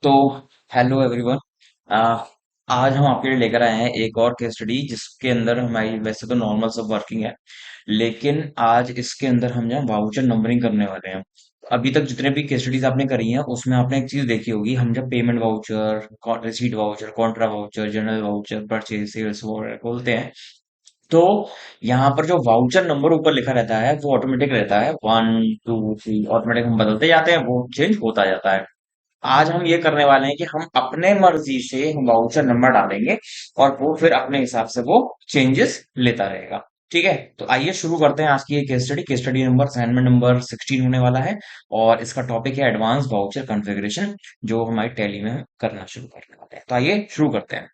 तो hello everyone. आज हम आपके लिए लेकर आए हैं एक और केस स्टडी जिसके अंदर हमारी वैसे तो नॉर्मल सब वर्किंग है, लेकिन आज इसके अंदर हम जो वाउचर नंबरिंग करने वाले हैं। अभी तक जितने भी केस स्टडीज आपने करी हैं उसमें आपने एक चीज देखी होगी, हम जब payment voucher, receipt voucher, contra voucher, journal voucher, purchase, sales बोलते हैं, तो यहाँ पर जो वाउचर नंबर ऊपर लिखा रहता है वो ऑटोमेटिक रहता है, 1 2 3, ऑटोमेटिक हम बदलते जाते हैं, वो चेंज होता जाता है। आज हम ये करने वाले हैं कि हम अपने मर्जी से हम वाउचर नंबर डालेंगे और वो फिर अपने हिसाब से वो चेंजेस लेता रहेगा। ठीक है, तो आइए शुरू करते हैं आज की ये case study number assignment number 16 होने वाला है। और इसका टॉपिक है एडवांस वाउचर कॉन्फ़िगरेशन, जो हमारी टैली में हम करना शुरू करने वाले हैं। तो आइए शुरू करते हैं।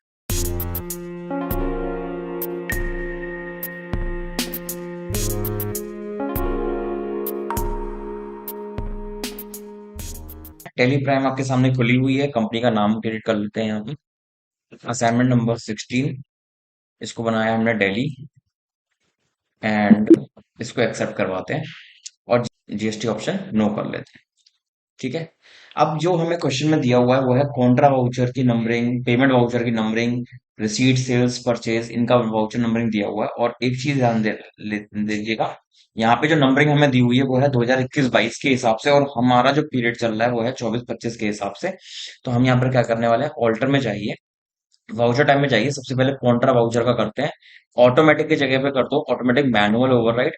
टैली प्राइम आपके सामने खुली हुई है, कंपनी का नाम क्रिएट कर लेते हैं यहाँ पे। असाइनमेंट नंबर 16, इसको बनाया हमने डेली, एंड इसको एक्सेप्ट करवाते हैं और जीएसटी ऑप्शन नो कर लेते हैं। ठीक है, अब जो हमें क्वेश्चन में दिया हुआ है वो है कॉन्ट्रा वाउचर की नंबरिंग, पेमेंट वाउचर की नंबरिंग, रिसीट, सेल्स, परचेज, इनका वाउचर नंबरिंग दिया हुआ है। और एक चीज ध्यान दीजिएगा, यहाँ पे जो नंबरिंग हमें दी हुई है वो है 2021-22 के हिसाब से, और हमारा जो पीरियड चल रहा है वो है 24-25 के हिसाब से। तो हम यहाँ पर क्या करने वाले हैं, ऑल्टर में जाइए, वाउचर टाइम में जाइए, सबसे पहले कॉन्ट्रा वाउचर का करते हैं। ऑटोमेटिक की जगह पे कर दो ऑटोमेटिक मैनुअल ओवरराइड।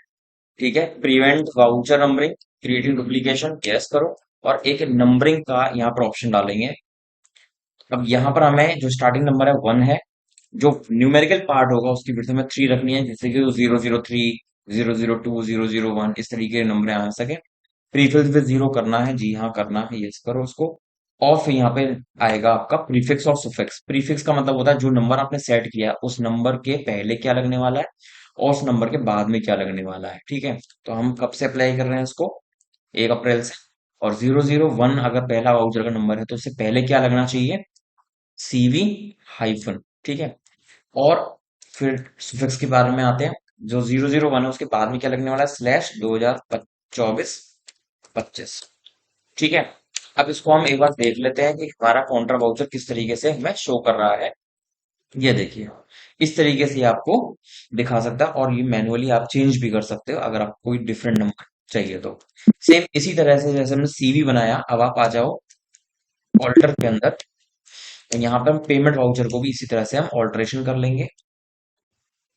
ठीक है, prevent voucher numbering, creating duplication, yes करो। और एक नंबरिंग का यहाँ पर ऑप्शन डालेंगे। अब यहाँ पर हमें जो स्टार्टिंग नंबर है 1 है, जो न्यूमेरिकल पार्ट होगा उसकी फिर से हमें 3 रखनी है, जैसे कि 003, 002, 001, इस तरीके के नंबर आ सके। प्रीफिक्स विद 0 करना है, जी हाँ करना है, यस करो उसको। और फिर यहाँ पे आएगा आपका प्रीफिक्स और सुफिक्स। प्रीफिक्स का मतलब होता है जो नंबर आपने सेट किया है उस नंबर के पहले क्या लगने वाला है और उस नंबर के बाद में क्या लगने वाला है। ठीक है, तो हम कब से अप्लाई कर रहे हैं इसको, 1 अप्रैल से। और 001 अगर पहला वाउचर का नंबर है तो उससे पहले क्या लगना चाहिए, सीवी हाइफन। ठीक है, और फिर सुफिक्स के बारे में आते हैं। जो 001 है उसके बाद में क्या लगने वाला है, स्लैश 2024-25। ठीक है, अब इसको हम एक बार देख लेते हैं कि हमारा काउंटर वाउचर किस तरीके से हमें शो कर रहा है। ये देखिए, इस तरीके से ये आपको दिखा सकता है, और ये मैनुअली आप चेंज भी कर सकते हो अगर आपको कोई डिफरेंट नंबर चाहिए तो। सेम इसी तरह से जैसे हमने सीवी बनाया, अब आप आ जाओ ऑल्टर के अंदर। तो यहाँ पे हम पेमेंट वाउचर को भी इसी तरह से हम ऑल्टरेशन कर लेंगे।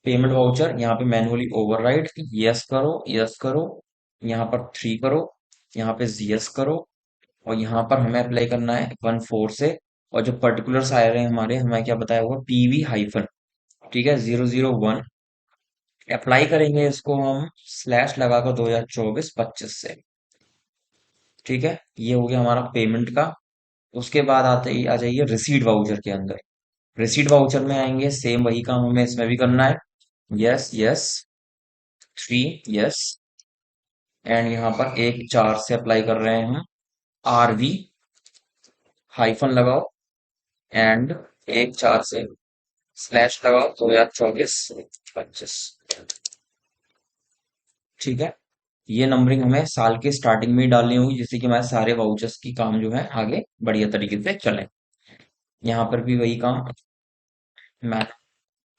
पेमेंट वाउचर यहाँ पे मैनुअली ओवरराइड, यस करो, यस करो, यहाँ पर 3 करो, यहाँ पे यस करो, और यहाँ पर हमें अप्लाई करना है 1 4 से। और जो पर्टिकुलर्स आ रहे हैं हमारे, हमें क्या बताया हुआ, पीवी हाइफन। ठीक है, 001 अप्लाई करेंगे इसको हम, स्लैश लगाकर 2024-25 से। ठीक है, ये हो गया हमारा पेमेंट का। उसके बाद आते ही आ जाइए रिसीट वाउचर के अंदर। रिसीट वाउचर में आएंगे, सेम वही काम हमें इसमें भी करना है, यस यस, 3 यस, एंड यहाँ पर 1 4 से अप्लाई कर रहे हैं हम, आरवी हाइफन लगाओ, एंड 1 4 से स्लैश लगाओ 2024-25। ठीक है, ये नंबरिंग हमें साल के स्टार्टिंग में ही डालनी होगी, जिससे कि हमारे सारे वाउचर्स की काम जो है आगे बढ़िया तरीके से चले। यहाँ पर भी वही काम,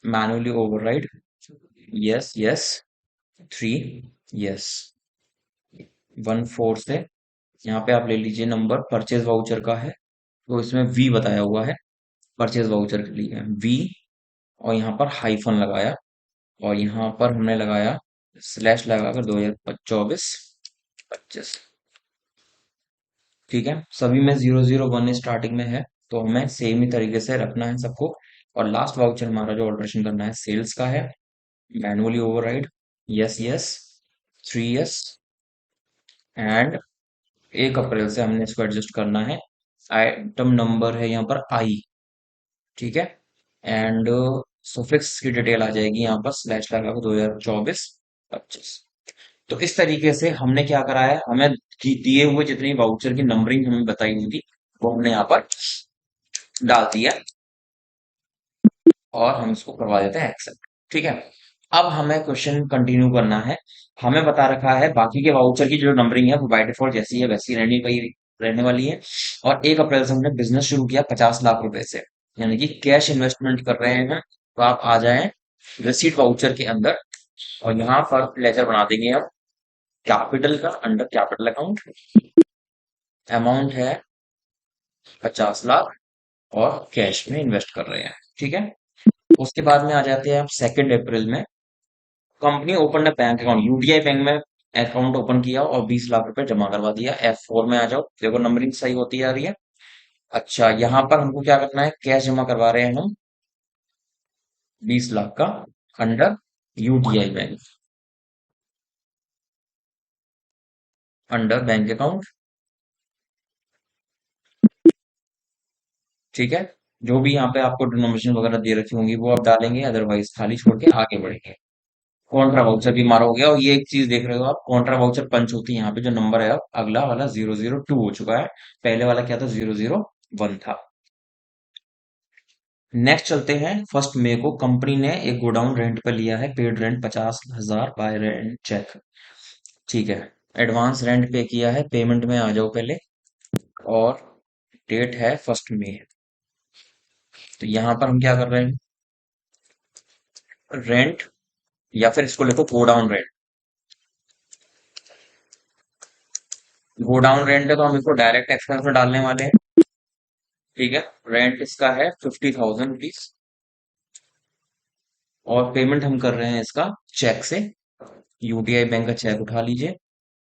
manually override, yes yes, 3 yes, 1 4 से। यहाँ पे आप ले लीजिए नंबर परचेज वाउचर का है, तो इसमें वी बताया हुआ है, परचेज वाउचर के लिए वी, और यहाँ पर हाइफन लगाया, और यहाँ पर हमने लगाया स्लैश लगाकर 2024-25। ठीक है, सभी में 001 स्टार्टिंग में है, तो हमें सेम ही तरीके से रखना है सबको। और लास्ट वाउचर हमारा जो ऑल्ट्रेशन करना है सेल्स का है, manually override, yes yes, 3 yes, and 1 अप्रैल से हमने इसको एडजस्ट करना है। आइटम नंबर है यहाँ पर आई। ठीक है, एंड सुफिक्स की डिटेल आ जाएगी यहाँ पर, स्लैश लगा के 2024-25। तो इस तरीके से हमने क्या करा है, हमें दिए हुए जितनी वाउचर की नंबरिंग हमें बताई हुई थी वो हमने यहाँ पर डाल दिया, और हम इसको करवा देते हैं एक्सेप्ट। ठीक है, अब हमें क्वेश्चन कंटिन्यू करना है। हमें बता रखा है बाकी के वाउचर की जो नंबरिंग है वो बाय डिफॉल्ट जैसी है वैसी रहनी रहने वाली है। और 1 अप्रैल से हमने बिजनेस शुरू किया 50 लाख रुपए से, यानी कि कैश इन्वेस्टमेंट कर रहे हैं। तो आप आ जाएं रिसीट वाउचर के अंदर, और यहाँ पर लेजर बना देंगे हम कैपिटल का, अंडर कैपिटल अकाउंट। अमाउंट है 50 लाख, और कैश में इन्वेस्ट कर रहे हैं। ठीक है। उसके बाद में आ जाते हैं आप 2 अप्रैल में। Company open bank account, UTI bank में अकाउंट ओपन किया और 20 लाख रुपए जमा करवा दिया। F4 में आ जाओ, देखो नंबरिंग सही होती जा रही है। अच्छा, यहाँ पर हमको क्या करना है, कैश जमा करवा रहे हैं हम 20 लाख का, under UTI bank, under bank account. ठीक है। जो भी यहाँ पे आपको डिनोमिनेशन वगैरह दे रखी होंगी वो आप डालेंगे, अदरवाइज खाली छोड़ के आगे बढ़ेंगे। कॉन्ट्रा वाउचर भी मारा हो गया, और ये एक चीज देख रहे हो आप, कॉन्ट्रा वाउचर पंच होती है यहाँ पे, जो नंबर है अब अगला वाला 002 हो चुका है। पहले वाला क्या था, 001 था। नेक्स्ट चलते हैं 1 मई को। कंपनी ने एक गोडाउन रेंट पे लिया है, paid rent 50,000 by rent cheque. ठीक है। एडवांस रेंट पे किया है, पेमेंट में आ जाओ पहले। और डेट है 1 मई। तो यहाँ पर हम क्या कर रहे हैं, रेंट, या फिर इसको लिखो गोडाउन रेंट। गोडाउन रेंट है तो हम इसको डायरेक्ट एक्सपेंस में डालने वाले हैं। ठीक है। रेंट इसका है 50,000 रुपीज, और पेमेंट हम कर रहे हैं इसका चेक से। यूटीआई बैंक का चेक उठा लीजिए,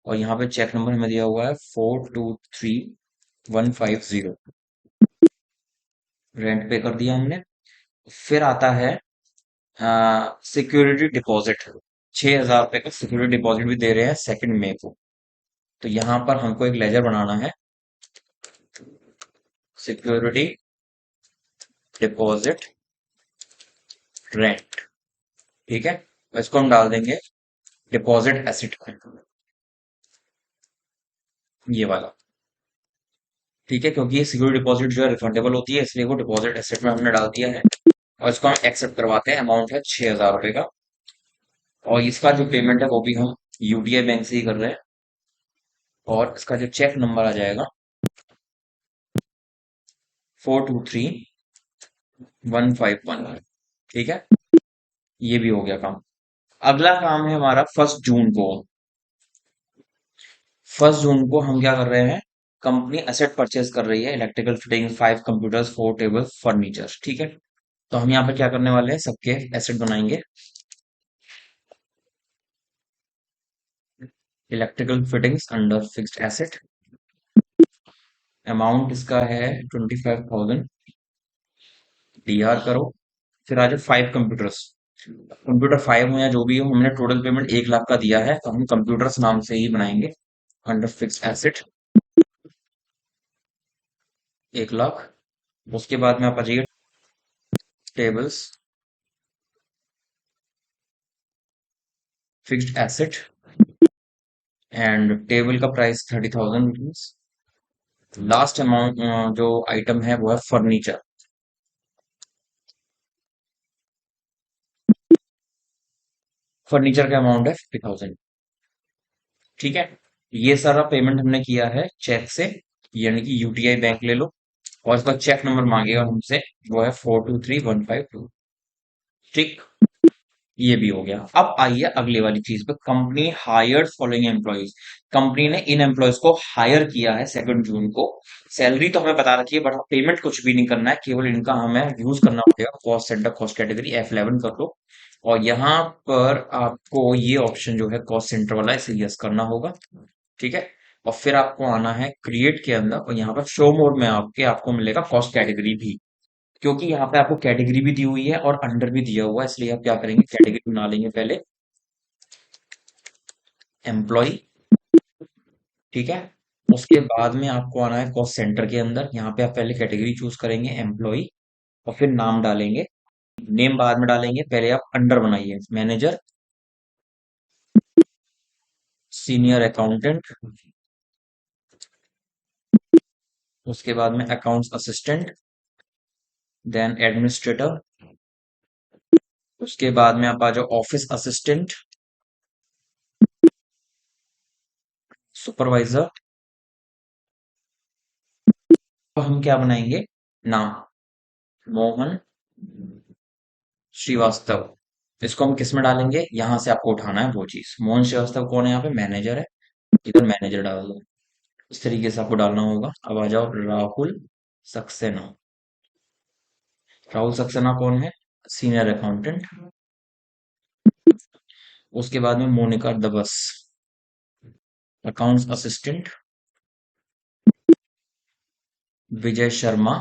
और यहाँ पे चेक नंबर हमें दिया हुआ है 423150। रेंट पे कर दिया हमने। फिर आता है सिक्योरिटी डिपॉजिट। 6,000 रुपए का सिक्योरिटी डिपॉजिट भी दे रहे हैं 2 मई को। तो यहाँ पर हमको एक लेजर बनाना है, सिक्योरिटी डिपॉजिट रेंट। ठीक है। तो इसको हम डाल देंगे डिपॉजिट एसेट में, ये वाला। ठीक है, क्योंकि ये सिक्योरिटी डिपॉजिट जो है रिफंडेबल होती है, इसलिए वो डिपॉजिट एसेट में हमने डाल दिया है। और इसको हम एक्सेप्ट करवाते हैं। अमाउंट है 6,000 रुपए का, और इसका जो पेमेंट है वो भी हम यूटीआई बैंक से ही कर रहे हैं। और इसका जो चेक नंबर आ जाएगा 423151। ठीक है। ये भी हो गया काम। अगला काम है हमारा 1 जून को। 1 जून को हम क्या कर रहे हैं, कंपनी एसेट परचेज कर रही है, electrical fitting, 5 computers, 4 table, furniture. ठीक है। तो हम यहाँ पे क्या करने वाले हैं, सबके एसेट बनाएंगे। Electrical fittings under fixed asset. Amount इसका है 25,000। डीआर करो। फिर आ जाओ 5 कंप्यूटर्स। कंप्यूटर 5 हो या जो भी हो, हमने टोटल पेमेंट 1 लाख का दिया है, तो हम कंप्यूटर्स नाम से ही बनाएंगे, अंडर फिक्स्ड एसेट 1 लाख। उसके बाद में आप आ जाइए tables, fixed asset, and table का प्राइस 30,000 रुपीज। लास्ट अमाउंट जो आइटम है वो है फर्नीचर। फर्नीचर का अमाउंट है 50,000। ठीक है। ये सारा पेमेंट हमने किया है चेक से, यानी कि यूटीआई बैंक ले लो, और इसका चेक नंबर मांगेगा हमसे, वो है 423152। ठीक। ये भी हो गया। अब आइए अगली वाली चीज पे, company hired following employees. Company ने इन एम्प्लॉइज को हायर किया है 2 जून को। सैलरी तो हमें बता रखी है, बट पेमेंट कुछ भी नहीं करना है, केवल इनका हमें यूज करना पड़ेगा। Cost centre cost category F11 कर लो, और यहाँ पर आपको ये ऑप्शन जो है कॉस्ट सेंटर वाला, इसे यस करना होगा। ठीक है। और फिर आपको आना है क्रिएट के अंदर, और यहाँ पर शो मोड में आपको मिलेगा कॉस्ट कैटेगरी भी, क्योंकि यहाँ पे आपको कैटेगरी भी दी हुई है और अंडर भी दिया हुआ है, इसलिए आप क्या करेंगे, कैटेगरी बना लेंगे पहले, एम्प्लॉय। ठीक है। उसके बाद में आपको आना है कॉस्ट सेंटर के अंदर, यहाँ पे आप पहले कैटेगरी चूज करेंगे एम्प्लॉय, और फिर नाम डालेंगे। नेम बाद में डालेंगे, पहले आप अंडर बनाइए, मैनेजर, सीनियर अकाउंटेंट, उसके बाद में अकाउंट्स असिस्टेंट, देन एडमिनिस्ट्रेटर, उसके बाद में आप आ जाओ ऑफिस असिस्टेंट, सुपरवाइजर, तो हम क्या बनाएंगे, नाम मोहन श्रीवास्तव। इसको हम किस में डालेंगे, यहां से आपको उठाना है वो चीज। मोहन श्रीवास्तव कौन है, यहाँ पे मैनेजर है, इधर मैनेजर डाल दो। इस तरीके से आपको डालना होगा। अब आ जाओ राहुल सक्सेना। राहुल सक्सेना कौन है, सीनियर अकाउंटेंट। उसके बाद में Monika Dabas, accounts assistant. Vijay Sharma,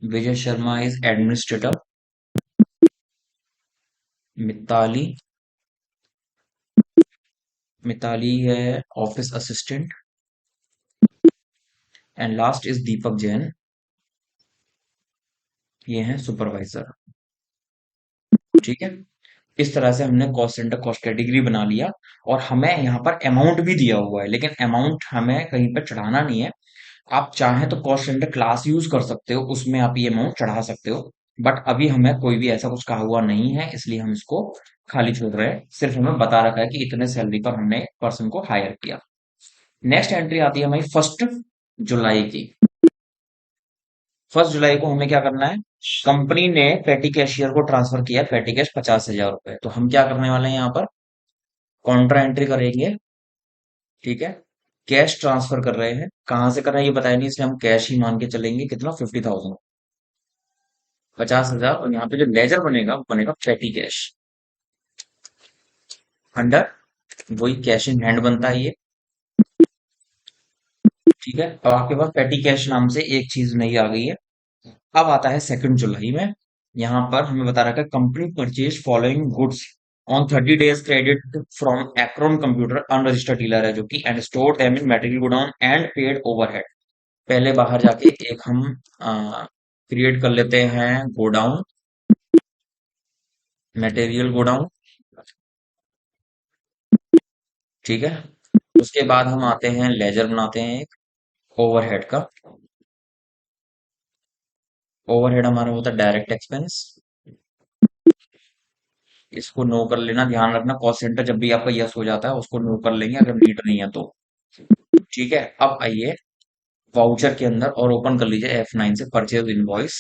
Vijay Sharma is administrator. Mitali, Mitali है office assistant. And last is Deepak Jain, ये हैं सुपरवाइजर। ठीक है, इस तरह से हमने कॉस्ट सेंटर कॉस्ट कैटेगरी बना लिया। और हमें यहाँ पर अमाउंट भी दिया हुआ है, लेकिन अमाउंट हमें कहीं पर चढ़ाना नहीं है। आप चाहें तो कॉस्ट सेंटर क्लास यूज कर सकते हो, उसमें आप ये अमाउंट चढ़ा सकते हो। बट अभी हमें कोई भी ऐसा कुछ कहा हुआ नहीं है, इसलिए हम इसको खाली छोड़ रहे हैं। सिर्फ हमें बता रखा है कि इतने सैलरी पर हमने पर्सन को हायर किया। नेक्स्ट एंट्री आती है हमारी 1 जुलाई की। 1 जुलाई को हमें क्या करना है, कंपनी ने पेटी कैशियर को ट्रांसफर किया पेटी कैश 50,000 रुपए। तो हम क्या करने वाले हैं, यहाँ पर कॉन्ट्रा एंट्री करेंगे। ठीक है, कैश ट्रांसफर कर रहे हैं, कहां से कर रहे हैं ये बताया नहीं, इसलिए हम कैश ही मान के चलेंगे। कितना, 50,000, 50,000। और यहाँ पे जो लेजर बनेगा वो बनेगा पेटी कैश अंडर, वही कैश इन हैंड बनता है ये। ठीक है, अब आपके पास पेटी कैश नाम से एक चीज नई आ गई है। अब आता है 2 जुलाई में। यहाँ पर हमें बता रखा है company purchase following goods on 30 days credit from Acron computer unregistered dealer है जो कि, and store them in material godown and paid overhead. पहले बाहर जाके एक हम क्रिएट कर लेते हैं गोडाउन, मटेरियल गोडाउन। ठीक है, उसके बाद हम आते हैं लेजर बनाते हैं एक ओवरहेड का। ओवरहेड हमारा होता है डायरेक्ट एक्सपेंस। इसको नो कर लेना, ध्यान रखना कॉस्ट सेंटर जब भी आपका यस हो जाता है उसको नो कर लेंगे अगर नीड नहीं है तो। ठीक है, अब आइए वाउचर के अंदर और ओपन कर लीजिए F9 से परचेज इनवॉइस।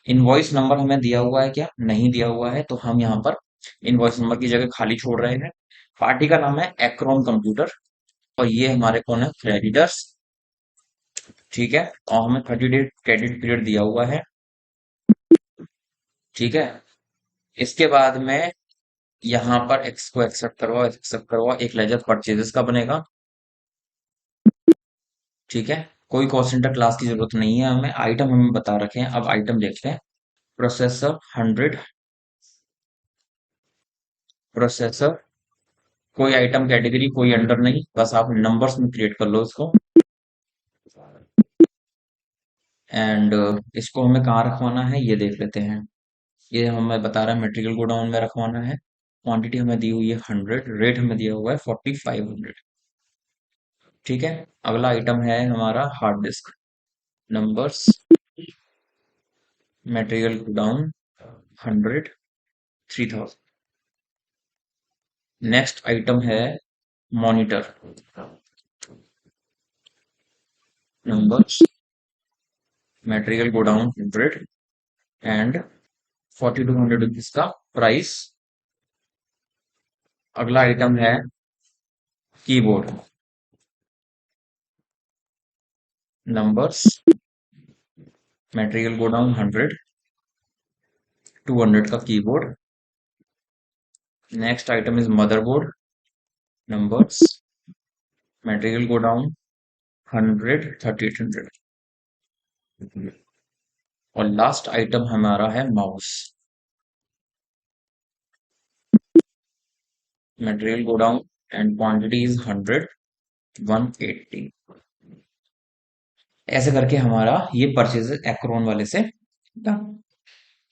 इनवॉइस नंबर हमें दिया हुआ है क्या, नहीं दिया हुआ है, तो हम यहाँ पर इनवॉइस नंबर की जगह खाली छोड़ रहे हैं। पार्टी का नाम है एक्रोन कंप्यूटर, और ये हमारे कौन है, क्रेडिटर्स। ठीक है, और हमें 30 डे क्रेडिट पीरियड दिया हुआ है। ठीक है, इसके बाद में यहाँ पर एक्स को एक्सेप्ट करवाओ, एक लेजर परचेजेस का बनेगा। ठीक है, कोई कॉस्ट सेंटर क्लास की जरूरत नहीं है हमें, आइटम हमें बता रखे हैं। अब आइटम देखते हैं। प्रोसेसर 100, प्रोसेसर, कोई आइटम कैटेगरी कोई अंडर नहीं, बस आप नंबर्स में क्रिएट कर लो इसको। एंड इसको हमें कहाँ रखवाना है ये देख लेते हैं। ये हमें बता रहा है मटेरियल गोडाउन में रखवाना है। क्वांटिटी हमें दी हुई है 100, रेट हमें दिया हुआ है 4500। ठीक है, अगला आइटम है हमारा hard disk. Numbers, material godown 100, 3000। Next item है monitor. Numbers, material godown 100 and 4200 rupees का प्राइस। अगला आइटम है कीबोर्ड। नंबर्स, मटेरियल गोडाउन 100, 200 का keyboard. Next item is motherboard. Numbers, material godown 100, 3800। और लास्ट आइटम हमारा है mouse. Material godown and quantity is 100, 180। ऐसे करके हमारा ये परचेज एक्रोन वाले से done।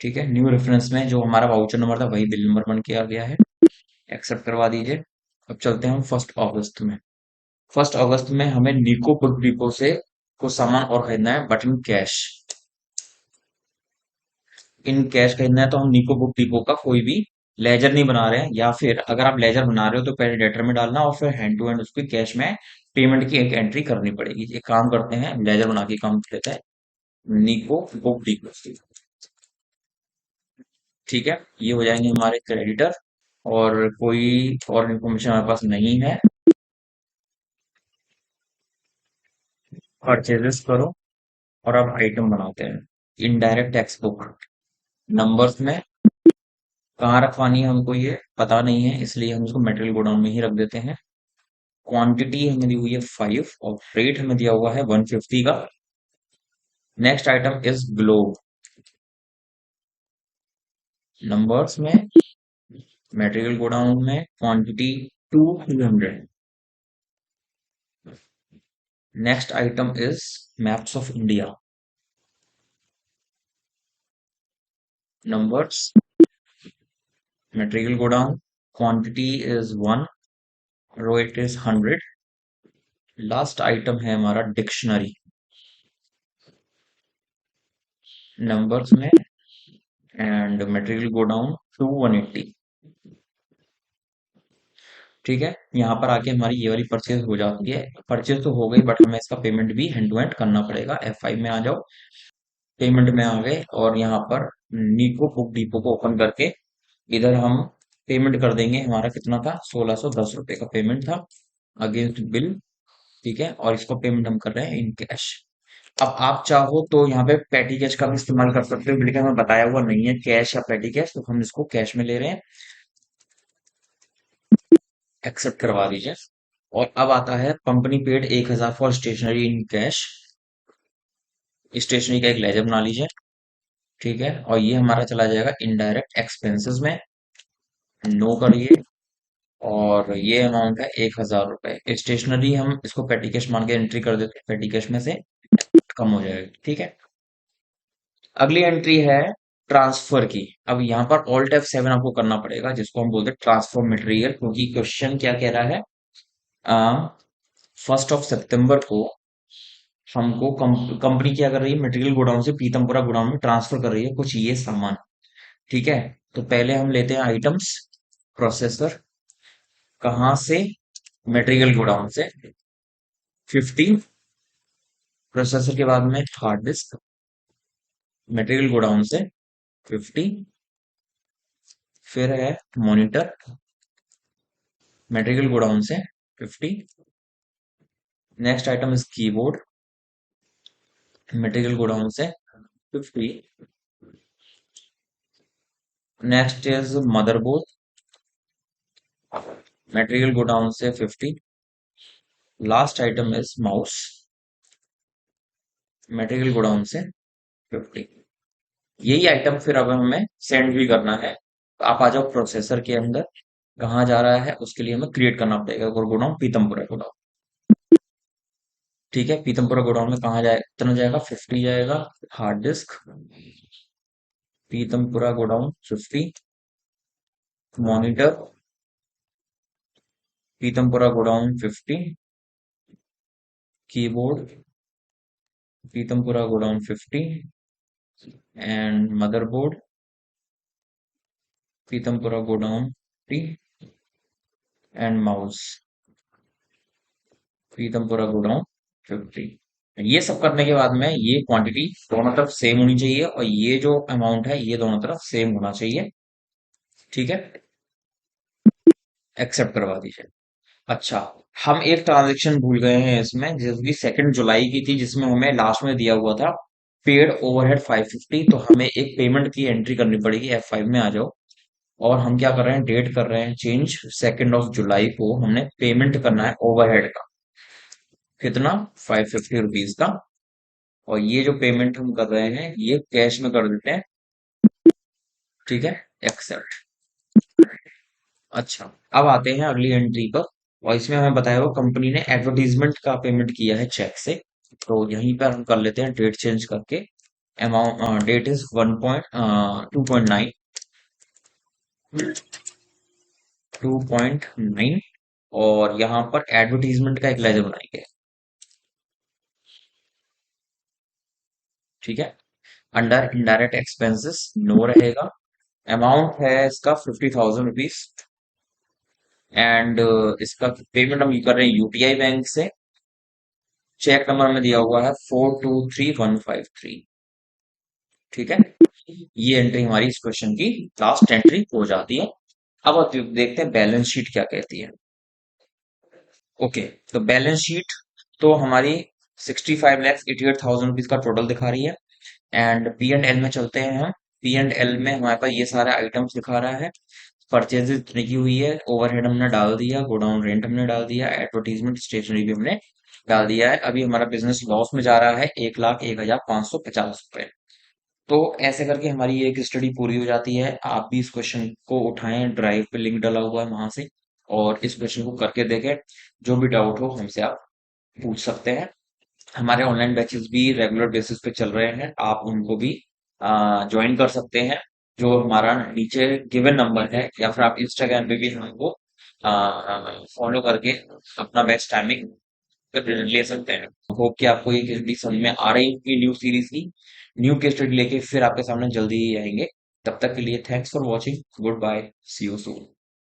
ठीक है, न्यू रेफरेंस में जो हमारा वाउचर नंबर था वही बिल नंबर बन के आ गया है। एक्सेप्ट करवा दीजिए। अब चलते हैं हम 1 अगस्त में। 1 अगस्त में हमें निको बुक डिपो से कुछ सामान और खरीदना है, but in cash. In cash खरीदना है तो हम निको बुक डिपो का कोई भी लेजर नहीं बना रहे हैं, या फिर अगर आप लेजर बना रहे हो तो पहले डेटर में डालना और फिर हैंड टू हैंड उसको कैश में पेमेंट की एक एंट्री करनी पड़ेगी। एक काम करते हैं, लेजर बना के काम लेते हैं, निको बुक डिपो। ठीक है, ये हो जाएंगे हमारे क्रेडिटर। और कोई और इन्फॉर्मेशन हमारे पास नहीं है। परचेजेस करो और अब आइटम बनाते हैं। इनडायरेक्ट टैक्स बुक नंबर्स में कहाँ रखवानी है हमको ये पता नहीं है, इसलिए हम इसको मटेरियल गोडाउन में ही रख देते हैं। क्वांटिटी हमें दी हुई है 5 और रेट हमें दिया हुआ है 150 का। Next item is globe. Numbers में मटेरियल गोडाउन में quantity 200। Next item is maps of India. Numbers material godown quantity is 1, रो इट इज 100। लास्ट आइटम है हमारा डिक्शनरी। नंबर्स में एंड मटेरियल गोडाउन 180। ठीक है, यहाँ पर आके हमारी ये वाली परचेज हो जाती है। परचेज तो हो गई, बट हमें इसका पेमेंट भी हैंड टू हैंड करना पड़ेगा। F5 में आ जाओ, पेमेंट में आ गए और यहाँ पर नीको बुक डिपो को ओपन करके इधर हम पेमेंट कर देंगे। हमारा कितना था, 1610 रुपए का पेमेंट था अगेंस्ट बिल। ठीक है, और इसको पेमेंट हम कर रहे हैं इन कैश। अब आप चाहो तो यहाँ पे पेटी कैश का भी इस्तेमाल कर सकते हो, लेकिन हमें बताया हुआ नहीं है कैश या पेटी कैश, तो हम इसको कैश में ले रहे हैं। एक्सेप्ट करवा दीजिए। और अब आता है company paid 1000 for stationery in cash. Stationery का एक लेजर बना लीजिए। ठीक है, और ये हमारा चला जाएगा इनडायरेक्ट एक्सपेंसेस में। नो करिए। और ये अमाउंट है 1000 रुपए। स्टेशनरी हम इसको पेटी कैश मान के एंट्री कर देते हैं, पेटी कैश में से कम हो जाएगा। ठीक है, अगली एंट्री है ट्रांसफर की। अब यहाँ पर ऑल्ट F7 आपको करना पड़ेगा, जिसको हम बोलते हैं ट्रांसफर मटेरियल, क्योंकि क्वेश्चन क्या कह रहा है। 1 सितंबर को हमको कंपनी क्या कर रही है, मटेरियल गोडाउन से पीतमपुरा गोडाउन में ट्रांसफर कर रही है कुछ ये सामान। ठीक है, तो पहले हम लेते हैं आइटम्स। प्रोसेसर कहाँ से, मटेरियल गोडाउन से 50। प्रोसेसर के बाद में हार्ड डिस्क, मटेरियल गोडाउन से 50। फिर है मॉनिटर, मटेरियल गोडाउन से 50। Next item is keyboard, material godown से 50। Next is motherboard, material godown से 50। Last item is mouse, material godown से 50। यही आइटम फिर अब हमें सेंड भी करना है। तो आप आ जाओ प्रोसेसर के अंदर, कहाँ जा रहा है उसके लिए हमें क्रिएट करना पड़ेगा गोडाउन, पीतमपुरा गोडाउन। ठीक है, पीतमपुरा गोडाउन में कहाँ जाए, कितना जाएगा, 50 जाएगा। Hard disk Pitampura godown 50। Monitor Pitampura godown 50। Keyboard Pitampura godown 50। And motherboard Pitampura godown 50। And mouse Pitampura godown 50। ये सब करने के बाद में ये क्वांटिटी दोनों तरफ सेम होनी चाहिए, और ये जो अमाउंट है ये दोनों तरफ सेम होना चाहिए। ठीक है, एक्सेप्ट करवा दीजिए। अच्छा, हम एक ट्रांजेक्शन भूल गए हैं इसमें, जिसकी 2 जुलाई की थी, जिसमें हमें लास्ट में दिया हुआ था पेड ओवरहेड 550। तो हमें एक पेमेंट की एंट्री करनी पड़ेगी। F5 में आ जाओ, और हम क्या कर रहे हैं, डेट कर रहे हैं चेंज। 2 जुलाई को हमने पेमेंट करना है ओवरहेड का, कितना, 550 रुपीज का। और ये जो पेमेंट हम कर रहे हैं ये कैश में कर देते हैं। ठीक है, एक्सेप्ट। अच्छा, अब आते हैं अगली एंट्री पर। और इसमें हमें बताया हुआ कंपनी ने एडवर्टीजमेंट का पेमेंट किया है चेक से। तो यहीं पर हम कर लेते हैं डेट चेंज करके। Amount date is 2.9, 2.9। और यहाँ पर एडवर्टीजमेंट का एक लेजर बनाएंगे। ठीक है, अंडर इनडायरेक्ट एक्सपेंसेस नो रहेगा। अमाउंट है इसका 50,000 रुपीज। एंड इसका पेमेंट हम कर रहे हैं UTI बैंक से। चेक नंबर में दिया हुआ है 423153। ठीक है, ये एंट्री हमारी इस क्वेश्चन की लास्ट एंट्री हो जाती है। अब देखते हैं बैलेंस शीट क्या कहती है। ओके, तो बैलेंस शीट तो हमारी 65,88,000 रुपीज का टोटल दिखा रही है। एंड पी एंड एल में चलते हैं हम। पी एंड एल में हमारे पास ये सारे आइटम्स दिखा रहा है। परचेजेस इतनी की हुई है, ओवरहेड हमने डाल दिया, गोडाउन रेंट हमने डाल दिया, एडवर्टीजमेंट स्टेशनरी भी हमने डाल दिया है। अभी हमारा बिजनेस लॉस में जा रहा है 1,01,550 रुपए। तो ऐसे करके हमारी एक स्टडी पूरी हो जाती है। आप भी इस क्वेश्चन को उठाएं, ड्राइव पे लिंक डला हुआ है वहां से, और इस क्वेश्चन को करके देखें। जो भी डाउट हो हमसे आप पूछ सकते हैं। हमारे ऑनलाइन बैचेस भी रेगुलर बेसिस पे चल रहे हैं, आप उनको भी ज्वाइन कर सकते हैं। जो हमारा नीचे गिवन नंबर है, या फिर आप इंस्टाग्राम पे भी हमको फॉलो करके अपना बेस्ट टाइमिंग ले सकते हैं। होप कि आपको ये केस स्टडी समझ में आ रही होगी। न्यू सीरीज की न्यू केस स्टडी लेके फिर आपके सामने जल्दी ही आएंगे। तब तक के लिए thanks for watching, goodbye, see you soon.